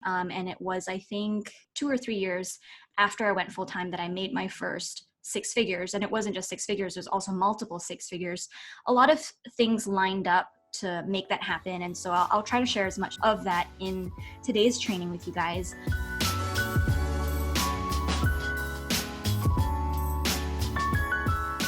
And it was, I think, 2 or 3 years after I went full time that I made my first six figures. And it wasn't just six figures, it was also multiple six figures. A lot of things lined up to make that happen. And so I'll try to share as much of that in today's training with you guys.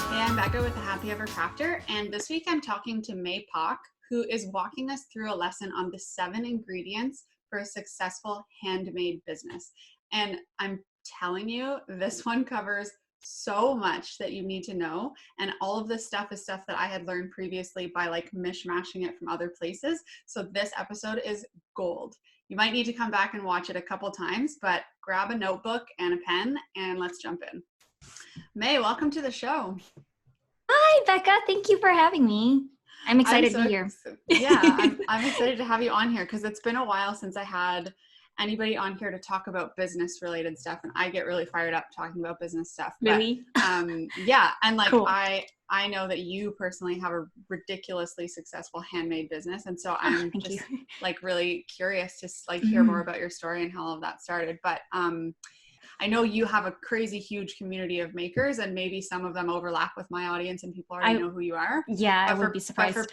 Hey, I'm Becca with the Happy Ever Crafter, and this week I'm talking to Mei Pak, who is walking us through a lesson on the 7 ingredients for a successful handmade business. And I'm telling you, this one covers so much that you need to know, and all of this stuff is stuff that I had learned previously by like mishmashing it from other places. So this episode is gold. You might need to come back and watch it a couple times, but grab a notebook and a pen and let's jump in. Mei, welcome to the show. Hi, Becca. Thank you for having me. I'm excited to be here. Yeah, I'm excited to have you on here because it's been a while since I had anybody on here to talk about business related stuff, and I get really fired up talking about business stuff. Really? Yeah, and like cool. I know that you personally have a ridiculously successful handmade business, and so I'm just like really curious to like hear more about your story and how all of that started. But I know you have a crazy huge community of makers, and maybe some of them overlap with my audience and people already know who you are. Yeah, I would be surprised.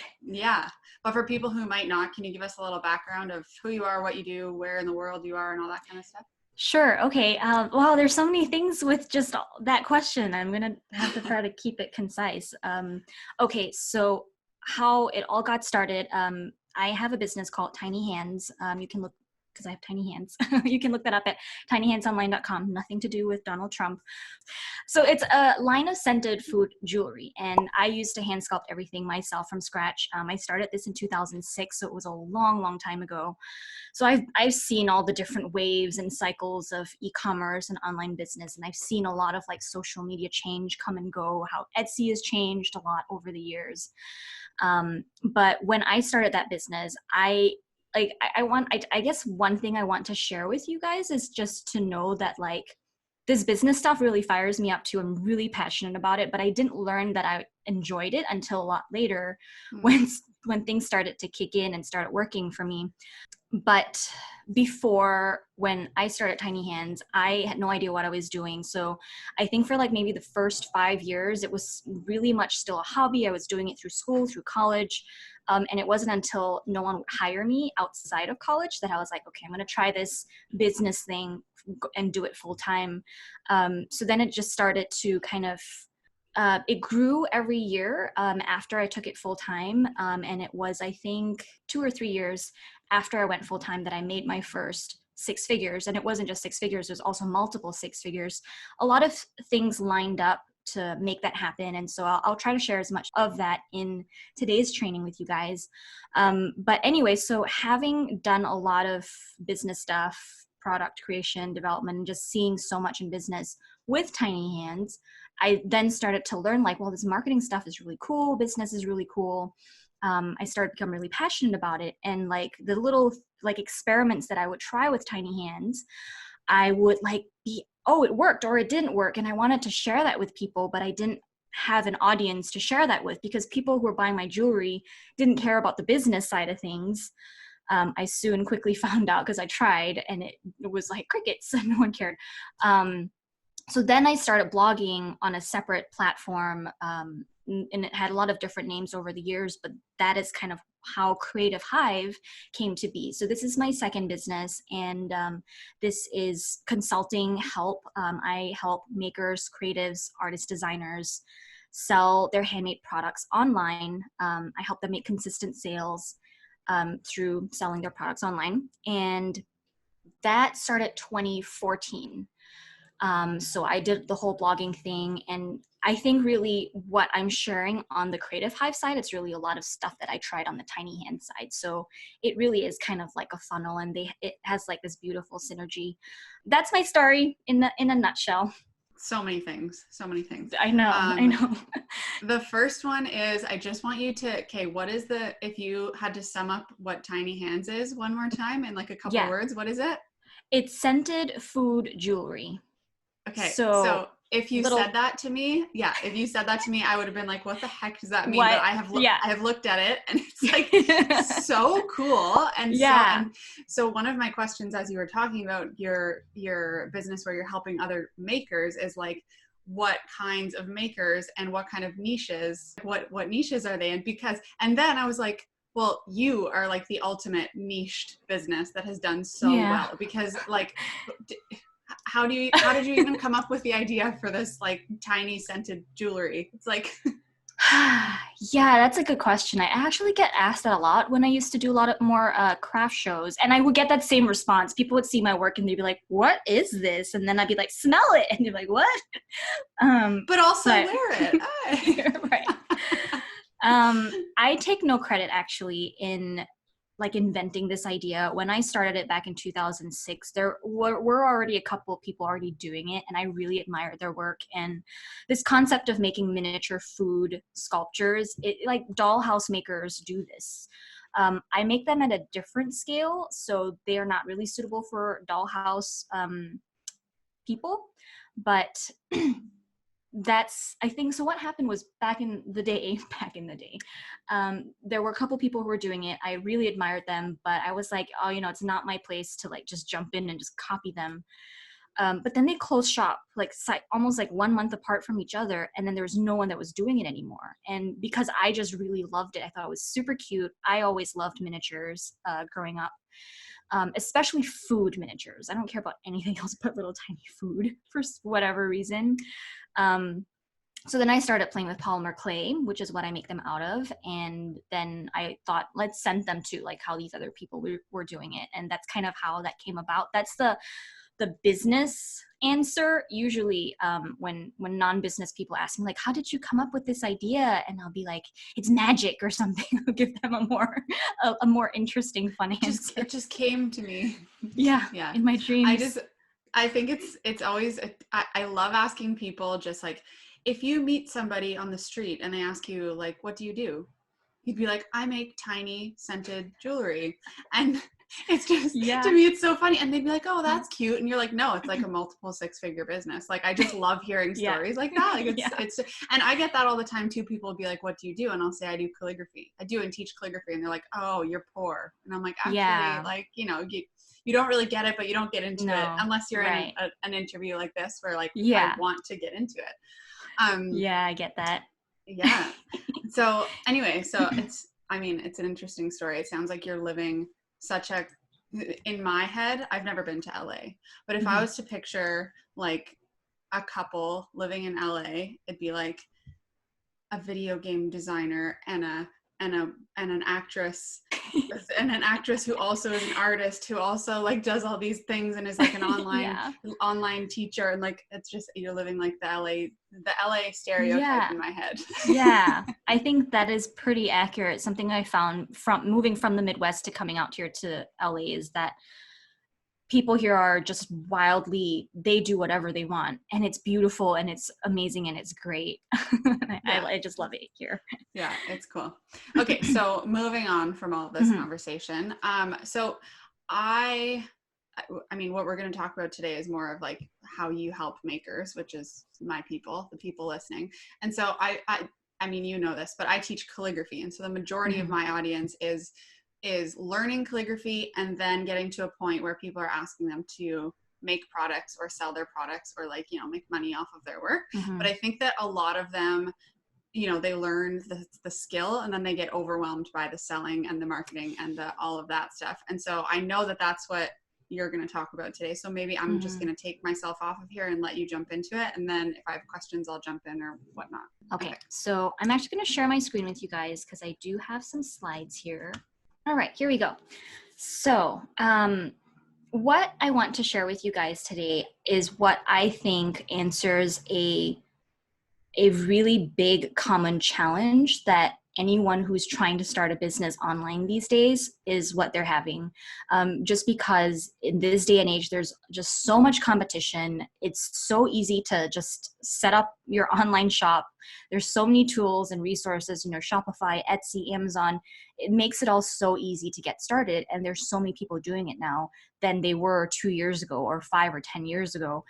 But for people who might not, can you give us a little background of who you are, what you do, where in the world you are, and all that kind of stuff? Sure. Okay. Well, there's so many things with just that question. I'm going to have to try to keep it concise. Okay. So how it all got started, I have a business called Tiny Hands. You can look, because I have tiny hands. You can look that up at tinyhandsonline.com. Nothing to do with Donald Trump. So it's a line of scented food jewelry, and I used to hand sculpt everything myself from scratch. I started this in 2006, so it was a long, long time ago. So I've seen all the different waves and cycles of e-commerce and online business, and I've seen a lot of like social media change come and go, how Etsy has changed a lot over the years. But when I started that business, I guess one thing I want to share with you guys is just to know that like this business stuff really fires me up too. I'm really passionate about it, but I didn't learn that I enjoyed it until a lot later when things started to kick in and started working for me. But before, when I started Tiny Hands, I had no idea what I was doing. So I think for like maybe the first 5 years, it was really much still a hobby. I was doing it through school, through college. And it wasn't until no one would hire me outside of college that I was like, okay, I'm going to try this business thing and do it full time. So then it just started to kind of, it grew every year after I took it full time. And it was, I think, 2 or 3 years after I went full time that I made my first six figures. And it wasn't just six figures, it was also multiple six figures. A lot of things lined up to make that happen. And so I'll try to share as much of that in today's training with you guys. But anyway, so having done a lot of business stuff, product creation, development, and just seeing so much in business with Tiny Hands, I then started to learn like, well, this marketing stuff is really cool. Business is really cool. I started to become really passionate about it. And like the little like experiments that I would try with Tiny Hands, I would like be, oh, it worked or it didn't work. And I wanted to share that with people, but I didn't have an audience to share that with because people who were buying my jewelry didn't care about the business side of things. I soon quickly found out because I tried and it was like crickets and no one cared. So then I started blogging on a separate platform, and it had a lot of different names over the years, but that is kind of how Creative Hive came to be. So this is my second business, and this is consulting help. I help makers, creatives, artists, designers sell their handmade products online. I help them make consistent sales through selling their products online. And that started 2014. So I did the whole blogging thing, and I think really what I'm sharing on the Creative Hive side, it's really a lot of stuff that I tried on the Tiny Hand side. So it really is kind of like a funnel, and it has like this beautiful synergy. That's my story in a nutshell. So many things. I know. The first one is, I just want you to, what is if you had to sum up what Tiny Hands is one more time in like a couple words, what is it? It's scented food jewelry. Okay, so if you little said that to me, if you said that to me, I would have been like, what the heck does that mean? what? But I have looked at it, and it's like so cool. And so one of my questions as you were talking about your business where you're helping other makers is like, what kinds of makers and what kind of niches, what niches are they in? And then I was like, well, you are like the ultimate niched business that has done so well, because like, how did you even come up with the idea for this like tiny scented jewelry? It's like, yeah, that's a good question. I actually get asked that a lot when I used to do a lot of more craft shows, and I would get that same response. People would see my work and they'd be like, "What is this?" And then I'd be like, "Smell it," and they're like, "What?" But also wear it. Right. I take no credit actually in like inventing this idea. When I started it back in 2006, there were already a couple of people already doing it, and I really admired their work. And this concept of making miniature food sculptures, like dollhouse makers do this. I make them at a different scale, so they are not really suitable for dollhouse people, but that's, I think, so what happened was back in the day, there were a couple people who were doing it. I really admired them, but I was like, oh, it's not my place to like just jump in and just copy them. But then they closed shop, like almost like 1 month apart from each other. And then there was no one that was doing it anymore. And because I just really loved it, I thought it was super cute. I always loved miniatures growing up. Especially food miniatures. I don't care about anything else but little tiny food for whatever reason. So then I started playing with polymer clay, which is what I make them out of. And then I thought, let's send them to like how these other people were doing it. And that's kind of how that came about. That's the business answer. Usually when non-business people ask me like, how did you come up with this idea? And I'll be like, it's magic or something. I'll give them a more interesting, fun answer. It just came to me. Yeah. In my dreams. I think it's always, I love asking people just like, if you meet somebody on the street and they ask you like, what do you do? You'd be like, I make tiny scented jewelry. And it's just, to me, it's so funny. And they'd be like, oh, that's cute. And you're like, no, it's like a multiple 6-figure business. Like, I just love hearing stories like that. Like it's, and I get that all the time too. People will be like, what do you do? And I'll say, I do calligraphy. I do and teach calligraphy. And they're like, oh, you're poor. And I'm like, actually, like, you don't really get it, but you don't get into it unless you're in an interview like this where like, I want to get into it. I get that. Yeah. So anyway, it's an interesting story. It sounds like you're living in my head, I've never been to LA, but if I was to picture like a couple living in LA, it'd be like a video game designer and an actress and an actress who also is an artist who also like does all these things and is like an online teacher, and like it's just, you're living like the LA stereotype in my head. I think that is pretty accurate. Something I found from moving from the Midwest to coming out here to LA is that people here are just they do whatever they want, and it's beautiful and it's amazing and it's great. I just love it here. Yeah, it's cool. Okay, so moving on from all of this conversation. So what we're going to talk about today is more of like how you help makers, which is the people listening. And so I you know this, but I teach calligraphy. And so the majority of my audience is learning calligraphy and then getting to a point where people are asking them to make products or sell their products or like, make money off of their work. But I think that a lot of them, they learn the skill and then they get overwhelmed by the selling and the marketing and all of that stuff. And so I know that that's what you're going to talk about today. So maybe I'm just going to take myself off of here and let you jump into it. And then if I have questions, I'll jump in or whatnot. Okay. So I'm actually going to share my screen with you guys because I do have some slides here. All right, here we go. So what I want to share with you guys today is what I think answers a really big common challenge that anyone who's trying to start a business online these days is what they're having. Just because in this day and age, there's just so much competition. It's so easy to just set up your online shop. There's so many tools and resources, Shopify, Etsy, Amazon. it makes it all so easy to get started. And there's so many people doing it now than they were 2 years ago or 5 or 10 years ago.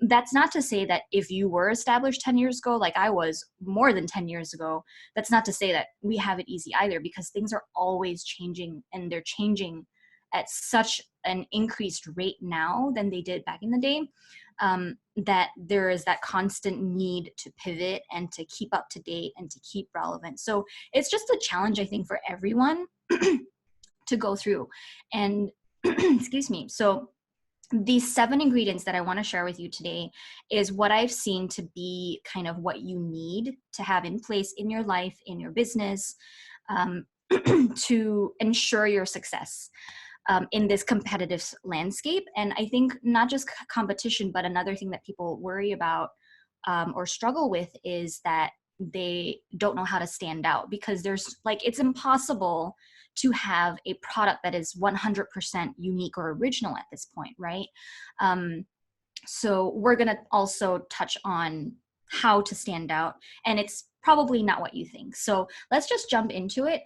That's not to say that if you were established 10 years ago, like I was more than 10 years ago, that's not to say that we have it easy either, because things are always changing, and they're changing at such an increased rate now than they did back in the day, that there is that constant need to pivot and to keep up to date and to keep relevant. So it's just a challenge, I think, for everyone to go through. And excuse me. So these 7 ingredients that I want to share with you today is what I've seen to be kind of what you need to have in place in your life, in your business, um, to ensure your success in this competitive landscape. And I think not just competition, but another thing that people worry about or struggle with is that they don't know how to stand out, because there's like, it's impossible to have a product that is 100% unique or original at this point, right? So we're going to also touch on how to stand out, and it's probably not what you think. So let's just jump into it.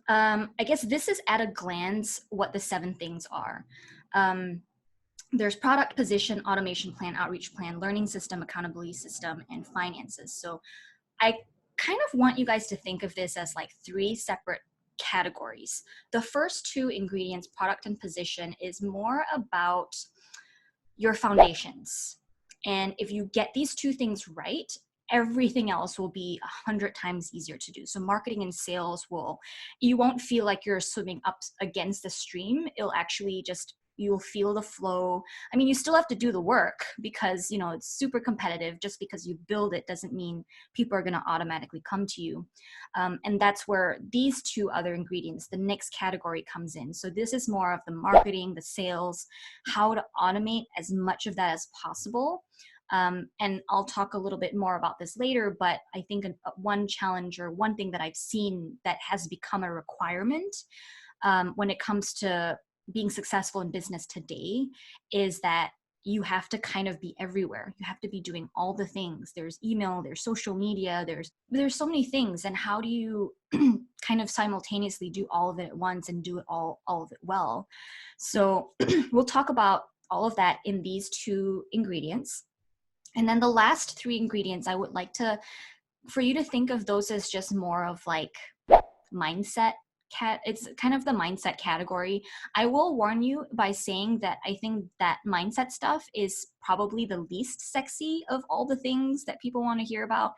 I guess this is at a glance what the 7 things are. There's product, position, automation plan, outreach plan, learning system, accountability system, and finances. So I kind of want you guys to think of this as like 3 separate categories. The first 2 ingredients, product and position, is more about your foundations. And if you get these 2 things right, everything else will be 100 times easier to do. So marketing and sales you won't feel like you're swimming up against the stream. It'll actually just, you'll feel the flow. I mean, you still have to do the work because, it's super competitive. Just because you build it doesn't mean people are going to automatically come to you. And that's where these 2 other ingredients, the next category, comes in. So this is more of the marketing, the sales, how to automate as much of that as possible. And I'll talk a little bit more about this later, but I think one challenge, or one thing that I've seen that has become a requirement when it comes to being successful in business today, is that you have to kind of be everywhere. You have to be doing all the things. There's email, there's social media, there's so many things. And how do you kind of simultaneously do all of it at once and do it all of it well? So we'll talk about all of that in these 2 ingredients. And then the last 3 ingredients, I would like for you to think of those as just more of like mindset. It's kind of the mindset category. I will warn you by saying that I think that mindset stuff is probably the least sexy of all the things that people want to hear about,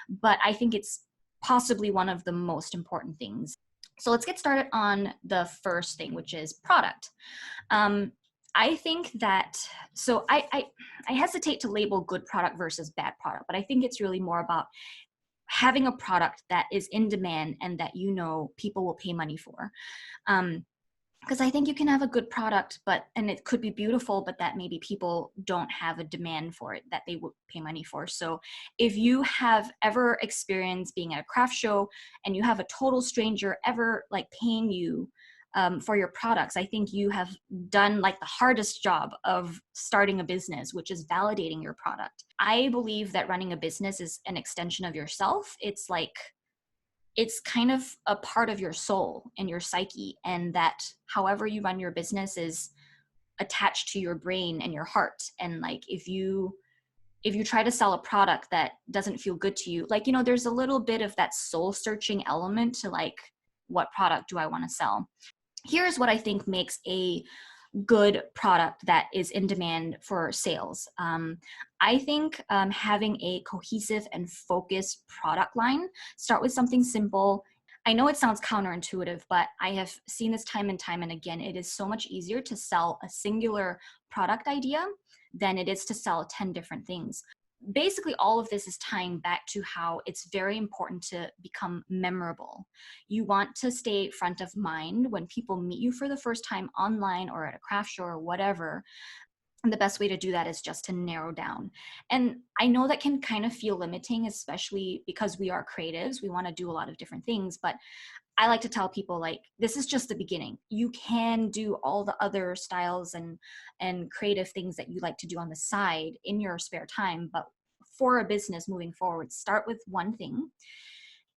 but I think it's possibly one of the most important things. So let's get started on the first thing, which is product. I think that, so I hesitate to label good product versus bad product, but I think it's really more about having a product that is in demand and that people will pay money for. Because I think you can have a good product, and it could be beautiful, but that maybe people don't have a demand for it that they would pay money for. So if you have ever experienced being at a craft show and you have a total stranger ever like paying you for your products, I think you have done like the hardest job of starting a business, which is validating your product. I believe that running a business is an extension of yourself. It's kind of a part of your soul and your psyche, and that however you run your business is attached to your brain and your heart. And like, if you try to sell a product that doesn't feel good to you, like, there's a little bit of that soul searching element to like, what product do I want to sell? Here's what I think makes a good product that is in demand for sales. I think having a cohesive and focused product line, start with something simple. I know it sounds counterintuitive, but I have seen this time and time and again. It is so much easier to sell a singular product idea than it is to sell 10 different things. Basically, all of this is tying back to how it's very important to become memorable. You want to stay front of mind when people meet you for the first time online or at a craft show or whatever. And the best way to do that is just to narrow down. And I know that can kind of feel limiting, especially because we are creatives. We want to do a lot of different things, but I like to tell people, like, this is just the beginning. You can do all the other styles and creative things that you like to do on the side in your spare time. But for a business moving forward, start with one thing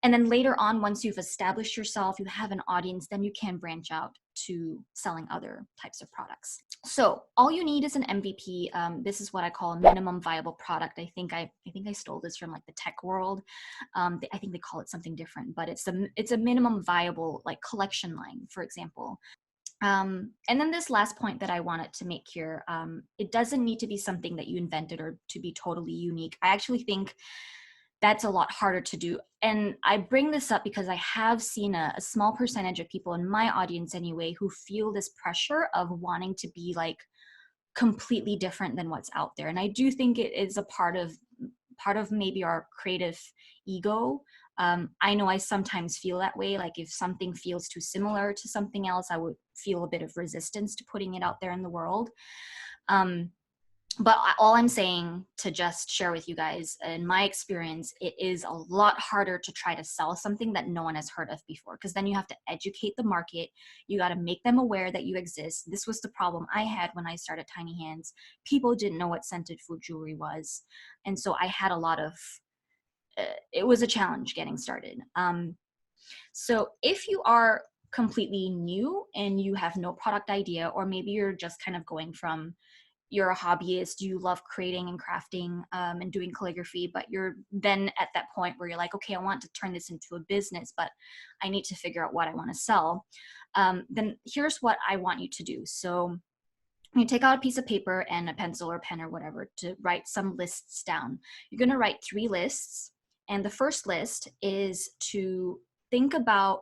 And then later on, once you've established yourself, you have an audience, then you can branch out to selling other types of products. So all you need is an MVP. This is what I call a minimum viable product. I think I stole this from like the tech world. I think they call it something different, but it's a minimum viable like collection line, for example. And then this last point that I wanted to make here, it doesn't need to be something that you invented or to be totally unique. I actually think that's a lot harder to do. And I bring this up because I have seen a small percentage of people in my audience anyway who feel this pressure of wanting to be like completely different than what's out there. And I do think it is a part of maybe our creative ego. I know I sometimes feel that way. Like if something feels too similar to something else, I would feel a bit of resistance to putting it out there in the world. But all I'm saying to just share with you guys, in my experience, it is a lot harder to try to sell something that no one has heard of before, because then you have to educate the market. You got to make them aware that you exist. This was the problem I had when I started Tiny Hands. People didn't know what scented food jewelry was. And so I had a lot of, it was a challenge getting started. So if you are completely new and you have no product idea, or maybe you're just kind of going from, you're a hobbyist, you love creating and crafting and doing calligraphy, but you're then at that point where you're like, okay, I want to turn this into a business, but I need to figure out what I want to sell. Then here's what I want you to do. So you take out a piece of paper and a pencil or pen or whatever to write some lists down. You're going to write 3 lists. And the first list is to think about,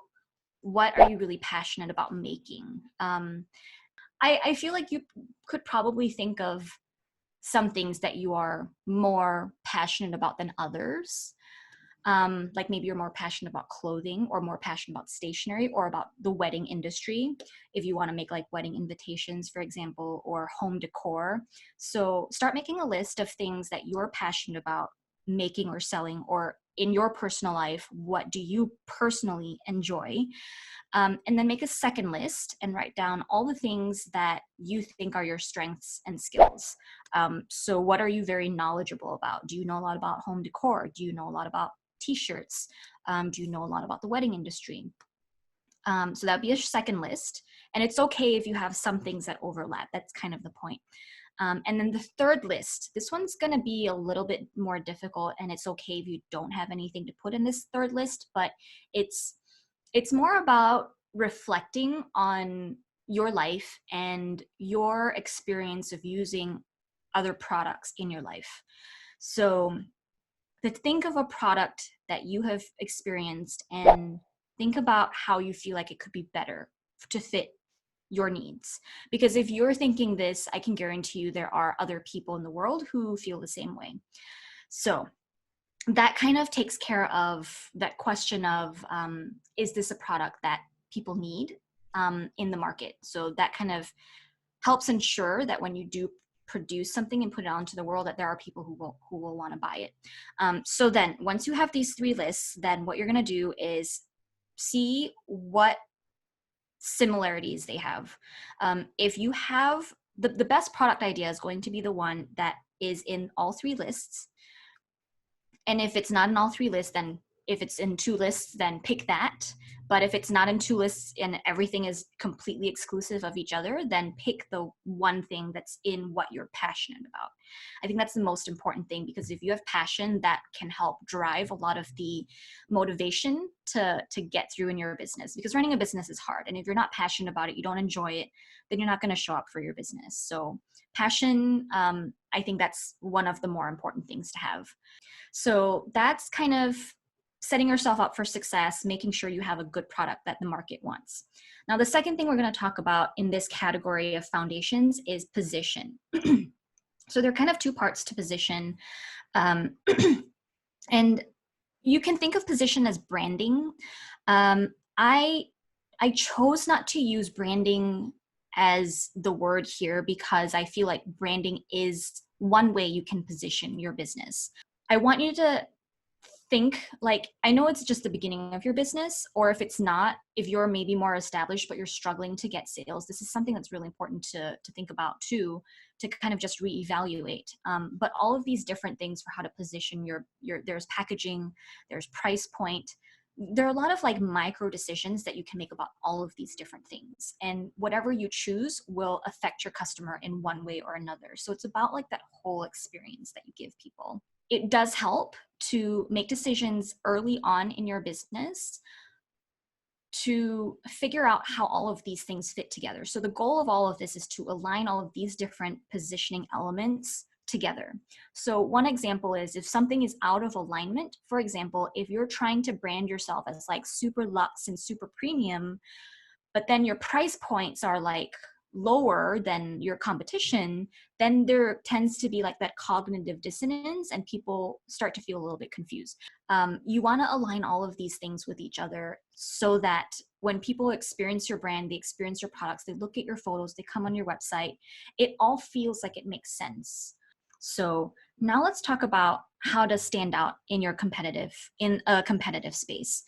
what are you really passionate about making? I feel like you could probably think of some things that you are more passionate about than others. Like maybe you're more passionate about clothing, or more passionate about stationery, or about the wedding industry. If you want to make like wedding invitations, for example, or home decor. So start making a list of things that you're passionate about making or selling, or in your personal life, what do you personally enjoy? And then make a second list and write down all the things that you think are your strengths and skills. So what are you very knowledgeable about? Do you know a lot about home decor? Do you know a lot about t-shirts? Do you know a lot about the wedding industry? So that'd be a second list. And it's okay if you have some things that overlap. That's kind of the point. And then the third list, this one's going to be a little bit more difficult, and it's okay if you don't have anything to put in this third list, but it's more about reflecting on your life and your experience of using other products in your life. So to think of a product that you have experienced and think about how you feel like it could be better to fit your needs. Because if you're thinking this, I can guarantee you there are other people in the world who feel the same way. So that kind of takes care of that question of, is this a product that people need in the market? So that kind of helps ensure that when you do produce something and put it out into the world, that there are people who will want to buy it. So then once you have these 3 lists, then what you're going to do is see what similarities they have. If you have the best product idea is going to be the one that is in all 3 lists. And if it's not in all 3 lists, then if it's in 2 lists, then pick that. But if it's not in 2 lists and everything is completely exclusive of each other, then pick the one thing that's in what you're passionate about. I think that's the most important thing, because if you have passion, that can help drive a lot of the motivation to get through in your business, because running a business is hard. And if you're not passionate about it, you don't enjoy it, then you're not going to show up for your business. So passion, I think that's one of the more important things to have. So that's kind of setting yourself up for success, making sure you have a good product that the market wants. Now, the second thing we're going to talk about in this category of foundations is position. So there are kind of 2 parts to position. And you can think of position as branding. I chose not to use branding as the word here because I feel like branding is one way you can position your business. I want you to think like, I know it's just the beginning of your business, or if it's not, if you're maybe more established but you're struggling to get sales, this is something that's really important to think about too, to kind of just reevaluate. But all of these different things for how to position your there's packaging, there's price point, there are a lot of like micro decisions that you can make about all of these different things. And whatever you choose will affect your customer in one way or another. So it's about like that whole experience that you give people. It does help to make decisions early on in your business to figure out how all of these things fit together. So the goal of all of this is to align all of these different positioning elements together. So one example is if something is out of alignment, for example, if you're trying to brand yourself as like super luxe and super premium, but then your price points are like lower than your competition, then there tends to be like that cognitive dissonance and people start to feel a little bit confused. You want to align all of these things with each other so that when people experience your brand, they experience your products, they look at your photos, they come on your website, it all feels like it makes sense. So now let's talk about how to stand out in a competitive space.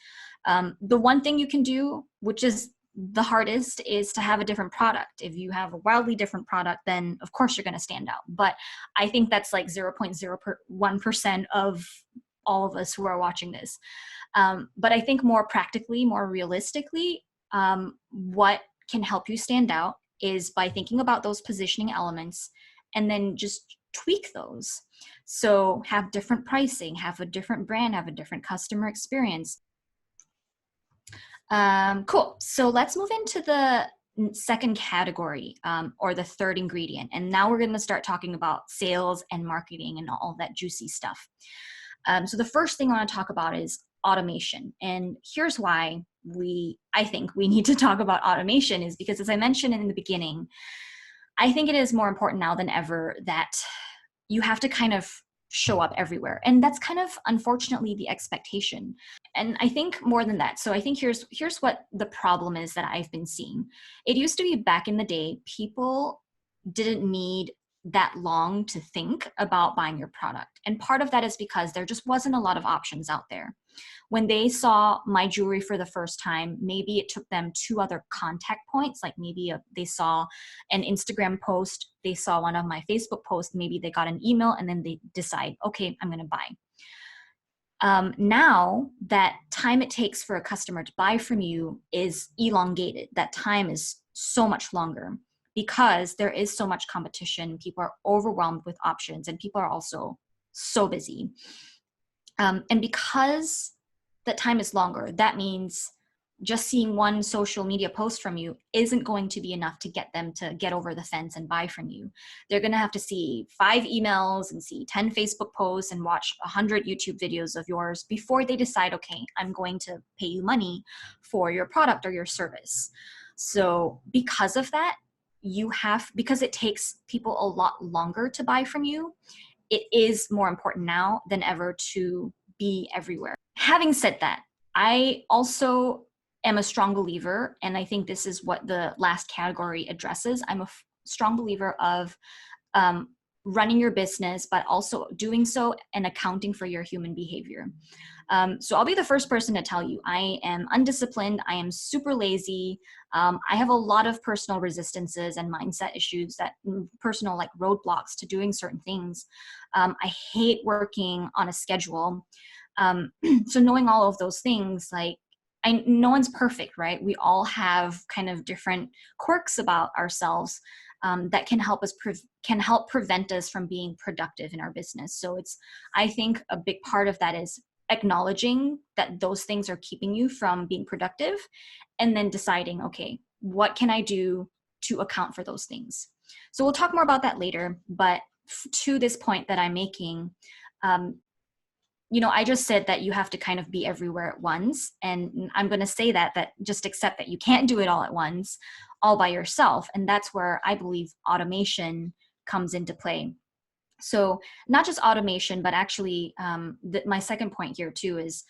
The one thing you can do, which is the hardest, is to have a different product. If you have a wildly different product, then of course you're going to stand out. But I think that's like 0.01% of all of us who are watching this. But I think more practically, more realistically, what can help you stand out is by thinking about those positioning elements and then just tweak those. So have different pricing, have a different brand, have a different customer experience. Cool. So let's move into the second category, or the third ingredient. And now we're going to start talking about sales and marketing and all that juicy stuff. So the first thing I want to talk about is automation. And here's why I think we need to talk about automation is because, as I mentioned in the beginning, I think it is more important now than ever that you have to kind of show up everywhere. And that's kind of unfortunately the expectation. And I think more than that. So I think here's what the problem is that I've been seeing. It used to be back in the day, people didn't need that long to think about buying your product. And part of that is because there just wasn't a lot of options out there. When they saw my jewelry for the first time, maybe it took them 2 other contact points, like maybe they saw an Instagram post, they saw one of my Facebook posts, maybe they got an email, and then they decide, okay, I'm going to buy. Now that time it takes for a customer to buy from you is elongated. That time is so much longer because there is so much competition. People are overwhelmed with options and people are also so busy. And because that time is longer, that means just seeing one social media post from you isn't going to be enough to get them to get over the fence and buy from you. They're going to have to see 5 emails and see 10 Facebook posts and watch 100 YouTube videos of yours before they decide, okay, I'm going to pay you money for your product or your service. So because of that, because it takes people a lot longer to buy from you, it is more important now than ever to be everywhere. Having said that, I also am a strong believer, and I think this is what the last category addresses. I'm a strong believer of running your business, but also doing so and accounting for your human behavior. So I'll be the first person to tell you, I am undisciplined. I am super lazy. I have a lot of personal resistances and mindset issues, personal like roadblocks to doing certain things. I hate working on a schedule. So knowing all of those things, like no one's perfect, right? We all have kind of different quirks about ourselves that can help prevent us from being productive in our business. So I think a big part of that is acknowledging that those things are keeping you from being productive, and then deciding, okay, what can I do to account for those things? So we'll talk more about that later, but to this point that I'm making, I just said that you have to kind of be everywhere at once. And I'm going to say that just accept that you can't do it all at once, all by yourself. And that's where I believe automation comes into play. So not just automation, but actually my second point here too is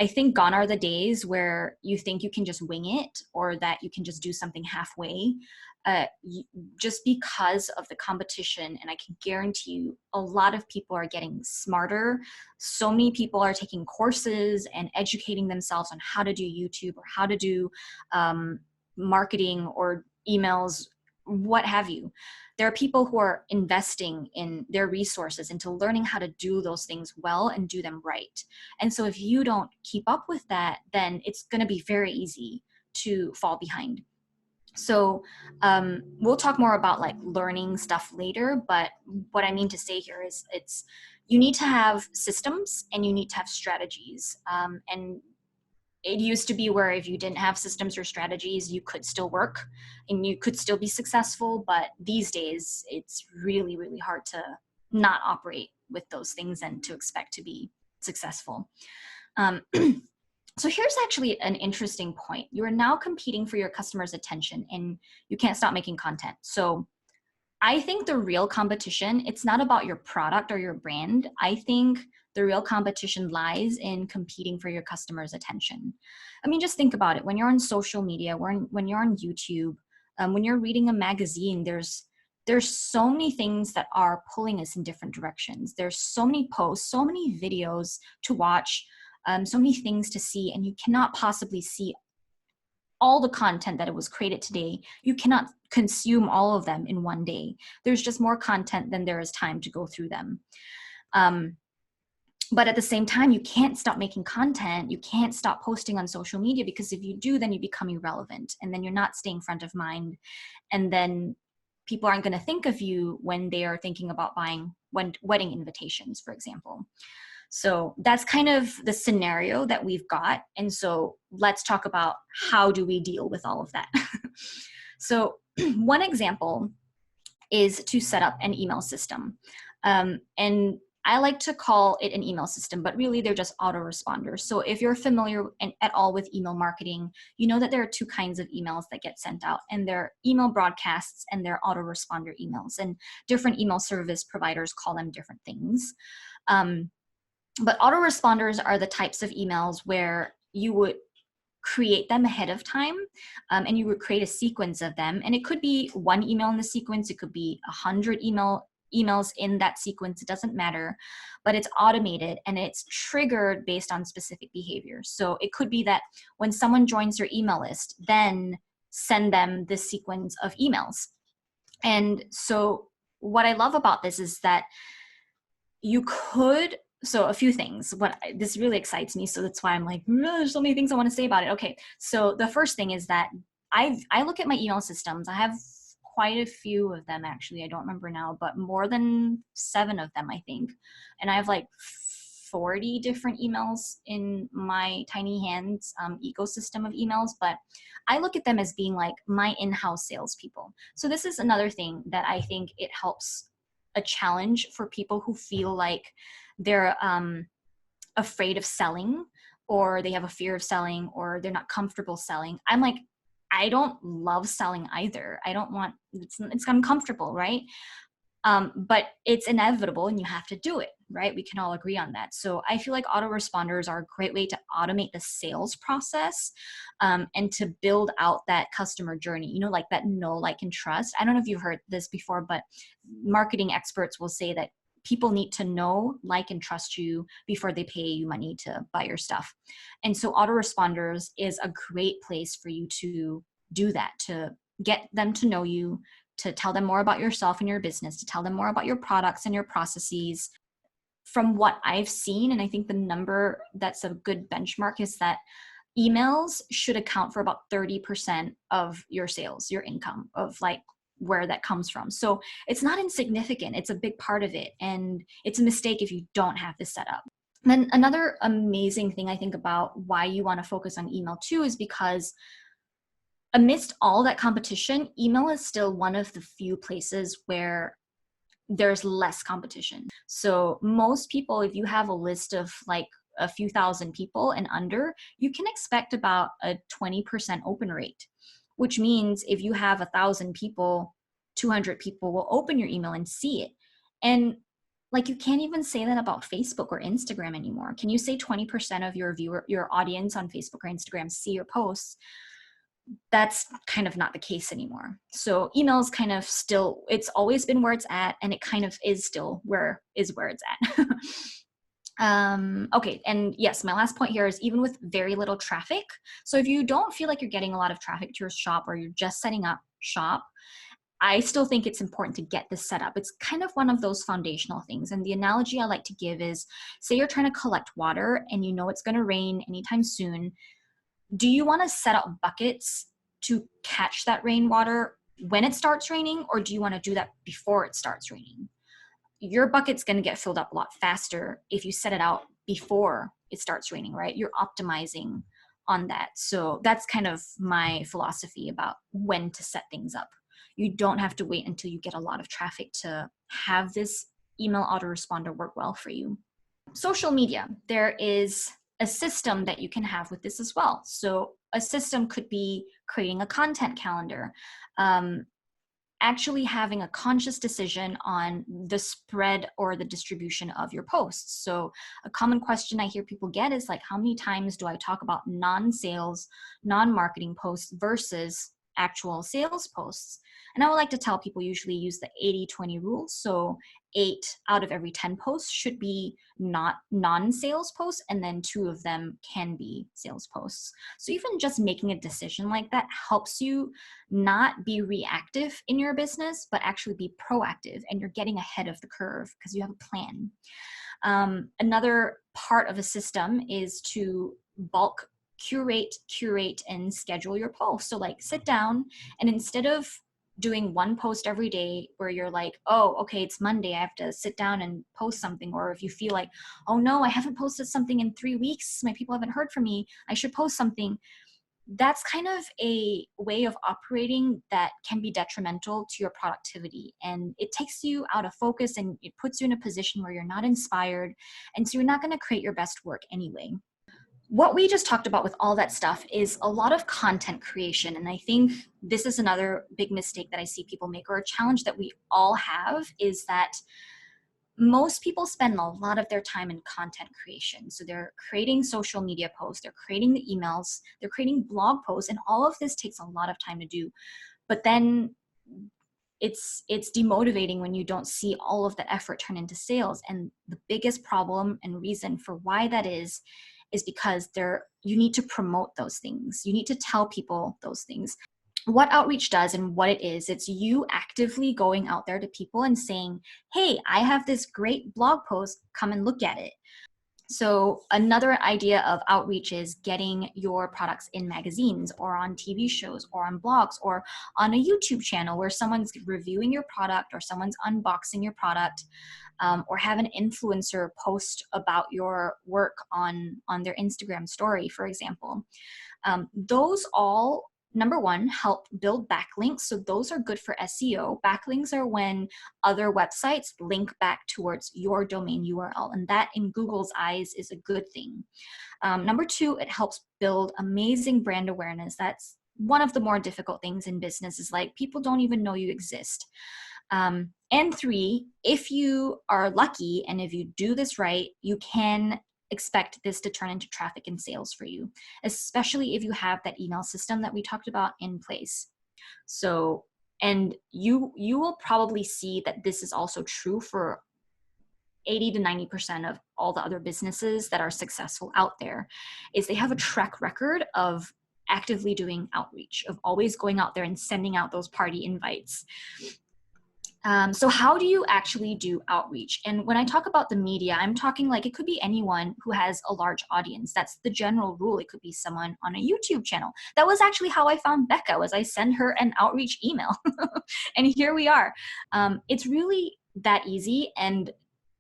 I think gone are the days where you think you can just wing it or that you can just do something halfway. Just because of the competition, and I can guarantee you a lot of people are getting smarter. So many people are taking courses and educating themselves on how to do YouTube or how to do marketing or emails what have you. There are people who are investing in their resources into learning how to do those things well and do them right. And so if you don't keep up with that, then it's going to be very easy to fall behind. So we'll talk more about like learning stuff later, but what I mean to say here is you need to have systems and you need to have strategies. And it used to be where if you didn't have systems or strategies, you could still work and you could still be successful. But these days, it's really, really hard to not operate with those things and to expect to be successful. So here's actually an interesting point. You are now competing for your customers' attention and you can't stop making content. So I think the real competition, it's not about your product or your brand. I think the real competition lies in competing for your customers' attention. I mean, just think about it. When you're on social media, when you're on YouTube, when you're reading a magazine, there's so many things that are pulling us in different directions. There's so many posts, so many videos to watch, so many things to see, and you cannot possibly see all the content that it was created today. You cannot consume all of them in one day. There's just more content than there is time to go through them. But at the same time, you can't stop making content. You can't stop posting on social media, because if you do, then you become irrelevant and then you're not staying front of mind. And then people aren't going to think of you when they are thinking about buying wedding invitations, for example. So that's kind of the scenario that we've got. And so let's talk about how do we deal with all of that. So one example is to set up an email system. And I like to call it an email system, but really they're just autoresponders. So if you're familiar at all with email marketing, you know that there are two kinds of emails that get sent out, and they're email broadcasts and they're autoresponder emails. And different email service providers call them different things. But autoresponders are the types of emails where you would create them ahead of time, and you would create a sequence of them. And it could be one email in the sequence. It could be 100 emails in that sequence. It doesn't matter, but it's automated and it's triggered based on specific behavior. So it could be that when someone joins your email list, then send them this sequence of emails. And so what I love about this is that you could, so a few things, this really excites me. So that's why I'm like, there's so many things I want to say about it. Okay. So the first thing is that I look at my email systems. I have quite a few of them, actually. I don't remember now, but more than 7 of them, I think. And I have like 40 different emails in my tiny hands ecosystem of emails, but I look at them as being like my in-house salespeople. So this is another thing that I think it helps a challenge for people who feel like they're afraid of selling, or they have a fear of selling, or they're not comfortable selling. I'm like, I don't love selling either. I don't want, it's uncomfortable, right? But it's inevitable and you have to do it, right? We can all agree on that. So I feel like autoresponders are a great way to automate the sales process, and to build out that customer journey, you know, like that know, like, and trust. I don't know if you've heard this before, but marketing experts will say that people need to know, like, and trust you before they pay you money to buy your stuff. And so autoresponders is a great place for you to do that, to get them to know you, to tell them more about yourself and your business, to tell them more about your products and your processes. From what I've seen, and I think the number that's a good benchmark is that emails should account for about 30% of your sales, your income, of like where that comes from. So it's not insignificant. It's a big part of it. And it's a mistake if you don't have this set up. And then another amazing thing I think about why you want to focus on email too is because amidst all that competition, email is still one of the few places where there's less competition. So most people, if you have a list of like a few thousand people and under, you can expect about a 20% open rate, which means if you have 1,000 people, 200 people will open your email and see it. And like, you can't even say that about Facebook or Instagram anymore. Can you say 20% of your audience on Facebook or Instagram see your posts? That's kind of not the case anymore. So email is kind of still, it's always been where it's at, and it kind of is still where it's at. Okay. And yes, my last point here is even with very little traffic. So if you don't feel like you're getting a lot of traffic to your shop, or you're just setting up shop, I still think it's important to get this set up. It's kind of one of those foundational things. And the analogy I like to give is, say you're trying to collect water and you know it's going to rain anytime soon. Do you want to set up buckets to catch that rainwater when it starts raining, or do you want to do that before it starts raining? Your bucket's going to get filled up a lot faster if you set it out before it starts raining, right? You're optimizing on that. So that's kind of my philosophy about when to set things up. You don't have to wait until you get a lot of traffic to have this email autoresponder work well for you. Social media, there is a system that you can have with this as well. So a system could be creating a content calendar, actually having a conscious decision on the spread or the distribution of your posts. So a common question I hear people get is like, how many times do I talk about non-sales, non-marketing posts versus actual sales posts? And I would like to tell people usually use the 80-20 rule. So 8 out of every 10 posts should be not non-sales posts, and then 2 of them can be sales posts. So even just making a decision like that helps you not be reactive in your business, but actually be proactive, and you're getting ahead of the curve because you have a plan. Another part of a system is to bulk curate, and schedule your posts. So like sit down, and instead of doing one post every day where you're like, oh, okay, it's Monday, I have to sit down and post something. Or if you feel like, oh no, I haven't posted something in 3 weeks, my people haven't heard from me, I should post something. That's kind of a way of operating that can be detrimental to your productivity, and it takes you out of focus and it puts you in a position where you're not inspired, and so you're not going to create your best work anyway. What we just talked about with all that stuff is a lot of content creation, and I think this is another big mistake that I see people make, or a challenge that we all have, is that most people spend a lot of their time in content creation. So they're creating social media posts, they're creating the emails, they're creating blog posts, and all of this takes a lot of time to do. But then it's demotivating when you don't see all of that effort turn into sales. And the biggest problem and reason for why that is because you need to promote those things. You need to tell people those things. What outreach does and what it is, it's you actively going out there to people and saying, hey, I have this great blog post, come and look at it. So another idea of outreach is getting your products in magazines or on TV shows or on blogs or on a YouTube channel where someone's reviewing your product or someone's unboxing your product, or have an influencer post about your work on their Instagram story, for example. Those all, number one, help build backlinks. So those are good for SEO. Backlinks are when other websites link back towards your domain URL. And that in Google's eyes is a good thing. Number two, it helps build amazing brand awareness. That's one of the more difficult things in business, is like people don't even know you exist. And three, if you are lucky and if you do this right, you can expect this to turn into traffic and sales for you, especially if you have that email system that we talked about in place. So, and you will probably see that this is also true for 80 to 90% of all the other businesses that are successful out there, is they have a track record of actively doing outreach, of always going out there and sending out those party invites. So how do you actually do outreach? And when I talk about the media, I'm talking like it could be anyone who has a large audience. That's the general rule. It could be someone on a YouTube channel. That was actually how I found Becca, was I send her an outreach email. And here we are. It's really that easy. And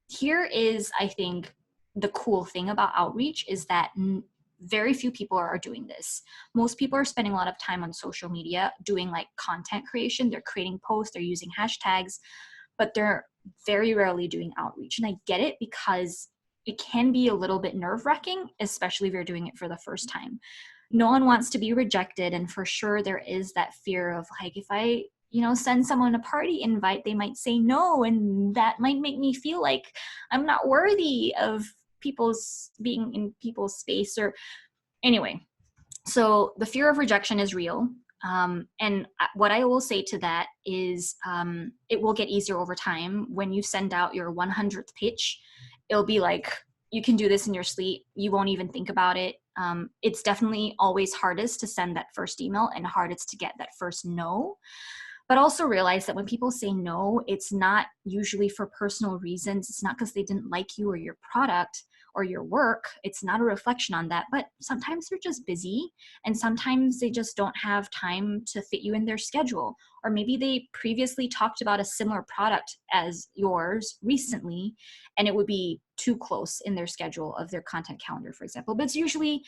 here is, I think, the cool thing about outreach is that very few people are doing this. Most people are spending a lot of time on social media doing like content creation. They're creating posts, they're using hashtags, but they're very rarely doing outreach. And I get it, because it can be a little bit nerve-wracking, especially if you're doing it for the first time. No one wants to be rejected. And for sure, there is that fear of like, if I send someone a party invite, they might say no. And that might make me feel like I'm not worthy of being in people's space, or anyway. So the fear of rejection is real. And what I will say to that is it will get easier over time. When you send out your 100th pitch, it'll be like, you can do this in your sleep. You won't even think about it. It's definitely always hardest to send that first email and hardest to get that first no. But also realize that when people say no, it's not usually for personal reasons. It's not because they didn't like you or your product or your work. It's not a reflection on that, but sometimes they're just busy, and sometimes they just don't have time to fit you in their schedule. Or maybe they previously talked about a similar product as yours recently, and it would be too close in their schedule of their content calendar, for example. But it's usually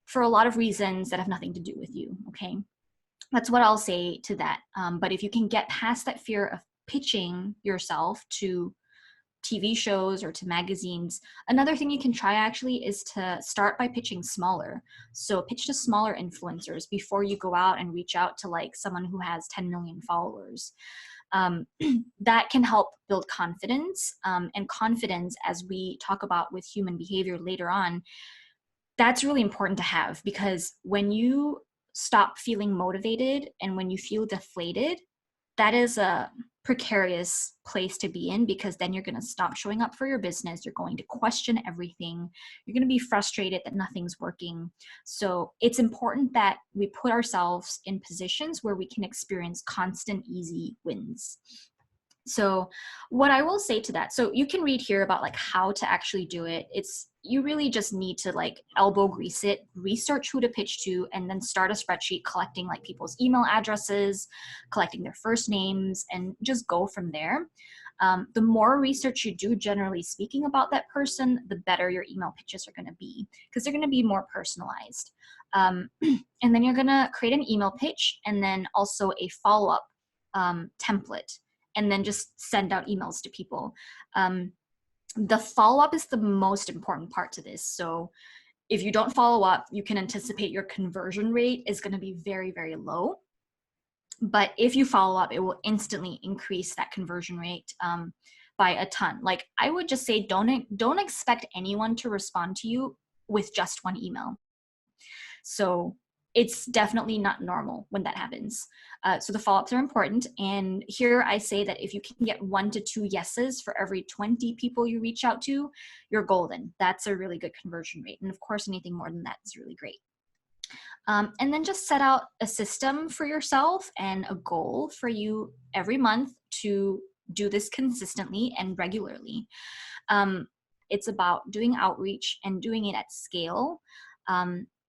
for a lot of reasons that have nothing to do with you, okay? That's what I'll say to that. But if you can get past that fear of pitching yourself to TV shows or to magazines, another thing you can try actually is to start by pitching smaller. So pitch to smaller influencers before you go out and reach out to like someone who has 10 million followers. That can help build confidence. And confidence, as we talk about with human behavior later on, that's really important to have, because when you stop feeling motivated and when you feel deflated, that is a precarious place to be in, because then you're going to stop showing up for your business. You're going to question everything. You're going to be frustrated that nothing's working. So it's important that we put ourselves in positions where we can experience constant, easy wins. So what I will say to that, so you can read here about like how to actually do it. It's, you really just need to like elbow grease it, research who to pitch to, and then start a spreadsheet collecting like people's email addresses, collecting their first names, and just go from there. The more research you do, generally speaking, about that person, the better your email pitches are going to be, because they're going to be more personalized. And then you're going to create an email pitch and then also a follow-up template, and then just send out emails to people. The follow-up is the most important part to this. So if you don't follow up, you can anticipate your conversion rate is going to be very, very low. But if you follow up, it will instantly increase that conversion rate by a ton. Like I would just say, don't expect anyone to respond to you with just one email. So it's definitely not normal when that happens. So the follow-ups are important. And here I say that if you can get 1 to 2 yeses for every 20 people you reach out to, you're golden. That's a really good conversion rate. And of course, anything more than that is really great. And then just set out a system for yourself and a goal for you every month to do this consistently and regularly. It's about doing outreach and doing it at scale.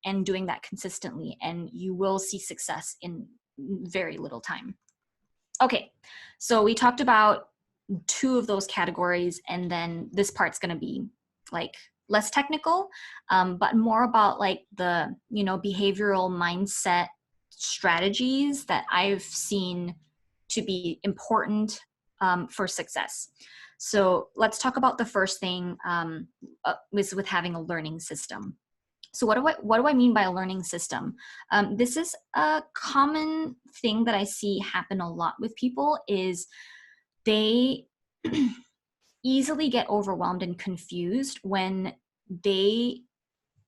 And doing that consistently, and you will see success in very little time. Okay, so we talked about 2 of those categories, and then this part's going to be like less technical, but more about like the, you know, behavioral mindset strategies that I've seen to be important for success. So let's talk about the first thing with having a learning system. So what do I mean by a learning system? This is a common thing that I see happen a lot with people, is they easily get overwhelmed and confused when they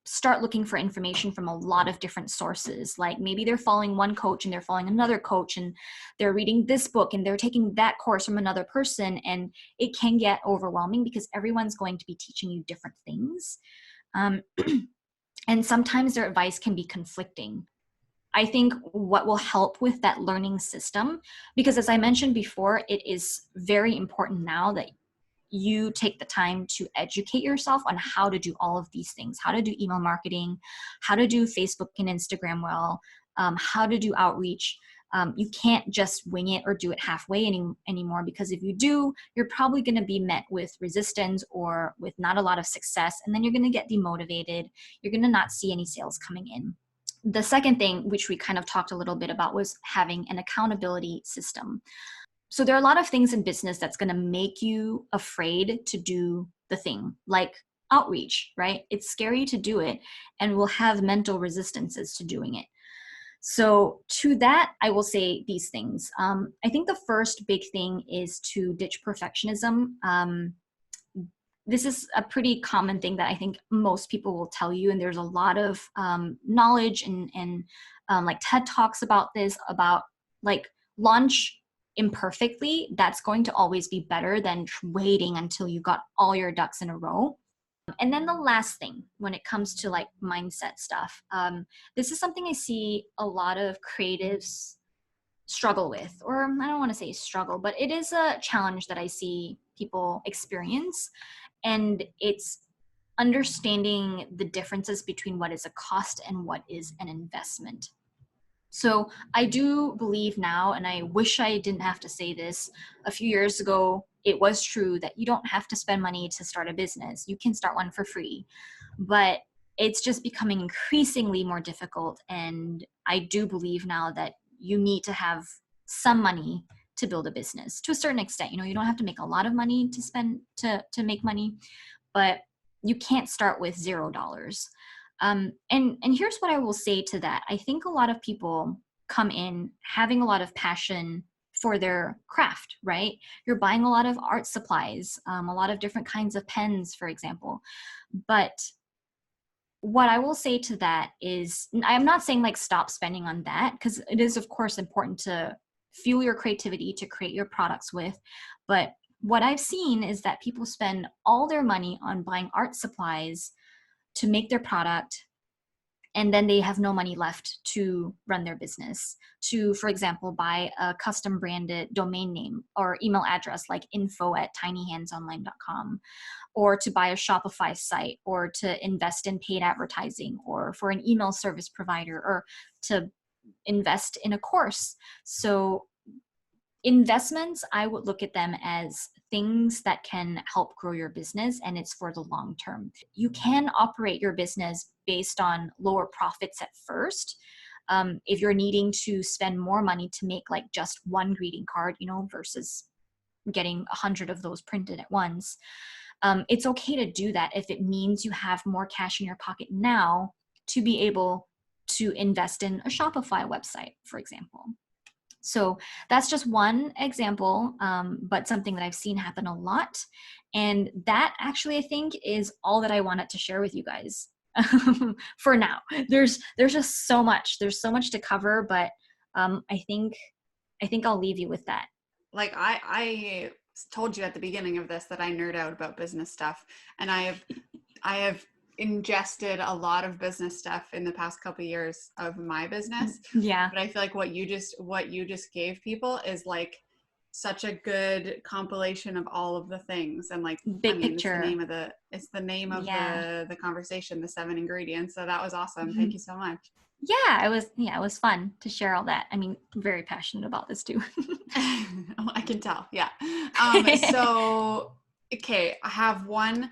start looking for information from a lot of different sources. Like maybe they're following one coach and they're following another coach, and they're reading this book and they're taking that course from another person, and it can get overwhelming because everyone's going to be teaching you different things. And sometimes their advice can be conflicting. I think what will help with that learning system, because as I mentioned before, it is very important now that you take the time to educate yourself on how to do all of these things, how to do email marketing, how to do Facebook and Instagram well, how to do outreach. You can't just wing it or do it halfway anymore, because if you do, you're probably going to be met with resistance or with not a lot of success, and then you're going to get demotivated. You're going to not see any sales coming in. The second thing, which we kind of talked a little bit about, was having an accountability system. So there are a lot of things in business that's going to make you afraid to do the thing, like outreach, right? It's scary to do it, and we'll have mental resistances to doing it. So to that, I will say these things. I think the first big thing is to ditch perfectionism. This is a pretty common thing that I think most people will tell you, and there's a lot of knowledge and like TED Talks about this, about like launch imperfectly. That's going to always be better than waiting until you got all your ducks in a row. And then the last thing, when it comes to like mindset stuff, this is something I see a lot of creatives struggle with, or I don't want to say struggle, but it is a challenge that I see people experience. And it's understanding the differences between what is a cost and what is an investment. So I do believe now, and I wish I didn't have to say this a few years ago, it was true that you don't have to spend money to start a business. You can start one for free. But it's just becoming increasingly more difficult. And I do believe now that you need to have some money to build a business to a certain extent. You don't have to make a lot of money to spend to make money, but you can't start with $0. And here's what I will say to that. I think a lot of people come in having a lot of passion for their craft, right? You're buying a lot of art supplies, a lot of different kinds of pens, for example. But what I will say to that is, I'm not saying like stop spending on that, because it is of course important to fuel your creativity to create your products with. But what I've seen is that people spend all their money on buying art supplies to make their product, and then they have no money left to run their business, to, for example, buy a custom branded domain name or email address like info@tinyhandsonline.com, or to buy a Shopify site, or to invest in paid advertising, or for an email service provider, or to invest in a course. So investments, I would look at them as things that can help grow your business, and it's for the long term. You can operate your business based on lower profits at first. If you're needing to spend more money to make like just one greeting card, versus getting 100 of those printed at once, it's okay to do that if it means you have more cash in your pocket now to be able to invest in a Shopify website, for example. So that's just one example, but something that I've seen happen a lot. And that actually, I think, is all that I wanted to share with you guys for now. There's just so much. There's so much to cover, but I think I'll leave you with that. Like I told you at the beginning of this that I nerd out about business stuff, and I have ingested a lot of business stuff in the past couple of years of my business. Yeah. But I feel like what you just gave people is like such a good compilation of all of the things, and like Big picture. It's the name of the conversation, the 7 ingredients. So that was awesome. Thank you so much. Yeah, it was fun to share all that. I mean, I'm very passionate about this too. I can tell. Yeah. So, okay, I have one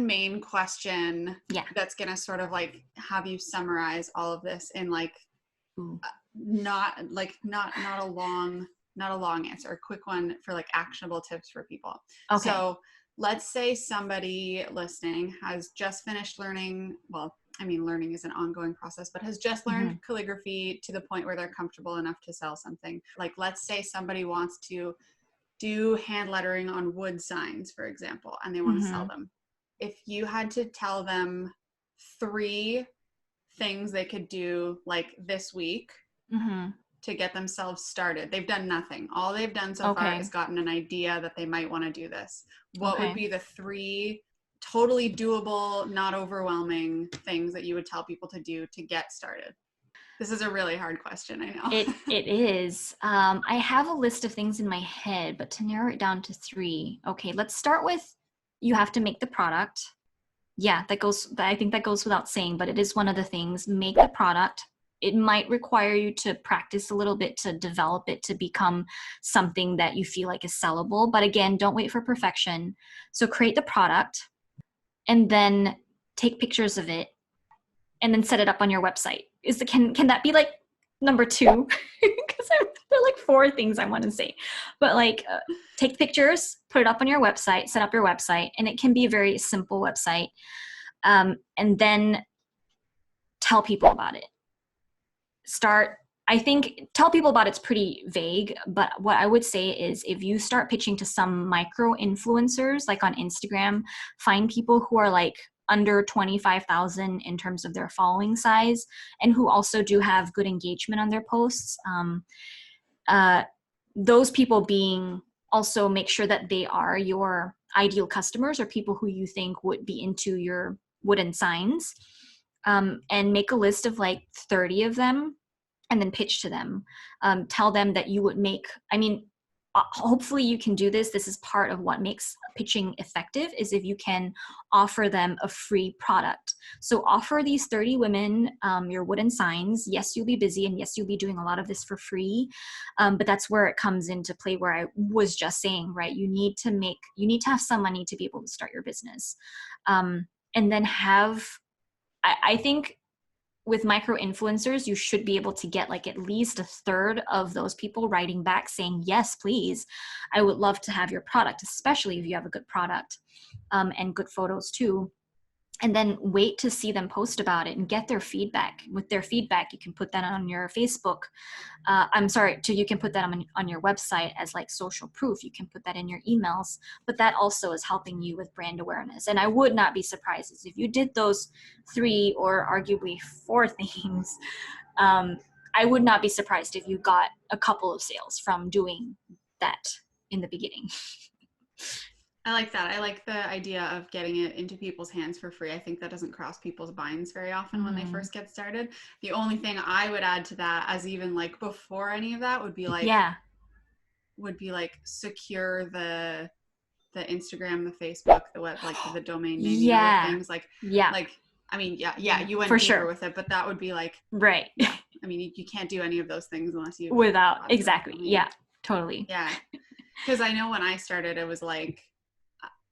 main question that's going to sort of like have you summarize all of this in like not a long answer, a quick one for like actionable tips for people. Okay. So let's say somebody listening has just finished learning, well, I mean, learning is an ongoing process, but has just learned calligraphy to the point where they're comfortable enough to sell something. Like, let's say somebody wants to do hand lettering on wood signs, for example, and they want to sell them. If you had to tell them 3 things they could do like this week to get themselves started, they've done nothing. All they've done so far is gotten an idea that they might want to do this. What would be the 3 totally doable, not overwhelming things that you would tell people to do to get started? This is a really hard question, I know. It is. I have a list of things in my head, but to narrow it down to 3. Okay, let's start with, you have to make the product. Yeah, I think that goes without saying, but it is one of the things. Make the product. It might require you to practice a little bit to develop it to become something that you feel like is sellable. But again, don't wait for perfection. So create the product and then take pictures of it and then set it up on your website. Can that be like number 2? Because there are like 4 things I want to say. But like take pictures, put it up on your website, set up your website, and it can be a very simple website. And then tell people about it. Tell people about it's pretty vague, but what I would say is if you start pitching to some micro influencers, like on Instagram, find people who are like under 25,000 in terms of their following size and who also do have good engagement on their posts. Those people being also make sure that they are your ideal customers or people who you think would be into your wooden signs. And make a list of like 30 of them and then pitch to them. Tell them that you would make, hopefully you can do this. This is part of what makes pitching effective, is if you can offer them a free product. So offer these 30 women your wooden signs. Yes, you'll be busy, and yes, you'll be doing a lot of this for free. But that's where it comes into play, where I was just saying, right? You need to have some money to be able to start your business. And then I think with micro influencers, you should be able to get like at least a third of those people writing back saying, yes, please, I would love to have your product, especially if you have a good product, and good photos too. And then wait to see them post about it and get their feedback. With their feedback, you can put that on your Facebook. You can put that on your website as like social proof. You can put that in your emails, but that also is helping you with brand awareness. And I would not be surprised if you did those 3 or arguably 4 things. I would not be surprised if you got a couple of sales from doing that in the beginning. I like that. I like the idea of getting it into people's hands for free. I think that doesn't cross people's minds very often when they first get started. The only thing I would add to that, as even like before any of that, would be like secure the Instagram, the Facebook, the web, like the domain name, things like you went for deeper sure with it, but that would be like, right. Yeah. I mean, you can't do any of those things unless you without exactly. Yeah, totally. Yeah. Because I know when I started, it was like,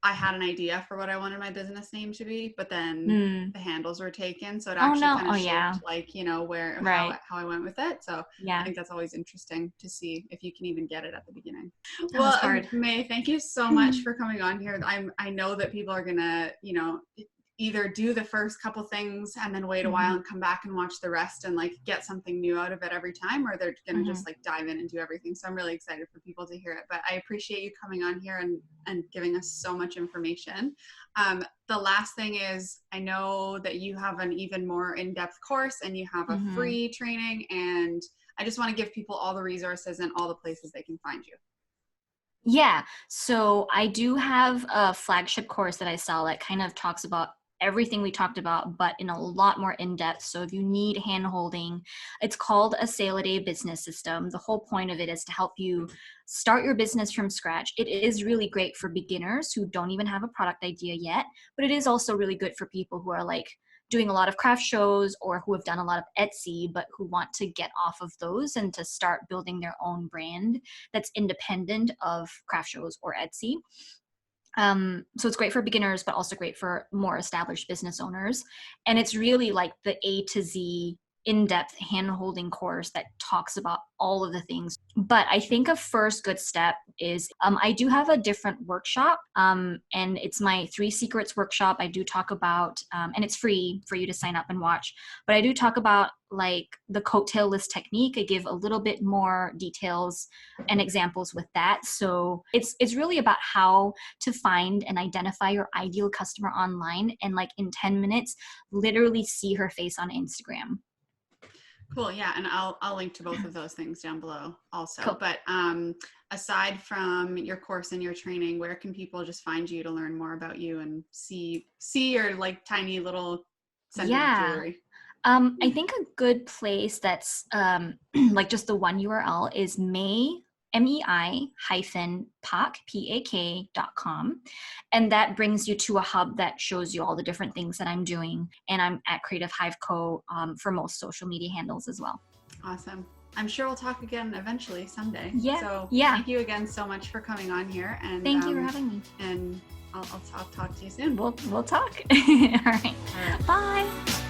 I had an idea for what I wanted my business name to be, but then the handles were taken. So it actually kind of shaped like, how I went with it. So I think that's always interesting to see if you can even get it at the beginning. Well, Mei, thank you so much for coming on here. I know that people are going to, either do the first couple things and then wait a while and come back and watch the rest and like get something new out of it every time, or they're going to just like dive in and do everything. So I'm really excited for people to hear it, but I appreciate you coming on here and giving us so much information. The last thing is, I know that you have an even more in-depth course and you have a free training, and I just want to give people all the resources and all the places they can find you. Yeah. So I do have a flagship course that I sell that kind of talks about everything we talked about, but in a lot more in-depth. So if you need hand-holding, it's called a Sale-A-Day Business System. The whole point of it is to help you start your business from scratch. It is really great for beginners who don't even have a product idea yet, but it is also really good for people who are like doing a lot of craft shows or who have done a lot of Etsy, but who want to get off of those and to start building their own brand that's independent of craft shows or Etsy. So it's great for beginners, but also great for more established business owners. And it's really like the A to Z in-depth hand-holding course that talks about all of the things. But I think a first good step is I do have a different workshop, and it's my 3 Secrets workshop. I do talk about, and it's free for you to sign up and watch, but I do talk about like the coattail list technique. I give a little bit more details and examples with that. So it's really about how to find and identify your ideal customer online, and like in 10 minutes, literally see her face on Instagram. Cool. Yeah. And I'll link to both of those things down below also. Cool. But aside from your course and your training, where can people just find you to learn more about you and see your like tiny little sentiment jewelry? I think a good place that's like just the one URL is MEI-Pak.com. And that brings you to a hub that shows you all the different things that I'm doing. And I'm at Creative Hive Co. For most social media handles as well. Awesome. I'm sure we'll talk again eventually someday. Yeah. So thank you again so much for coming on here. And thank you for having me. And I'll talk to you soon. We'll talk. All right. Bye.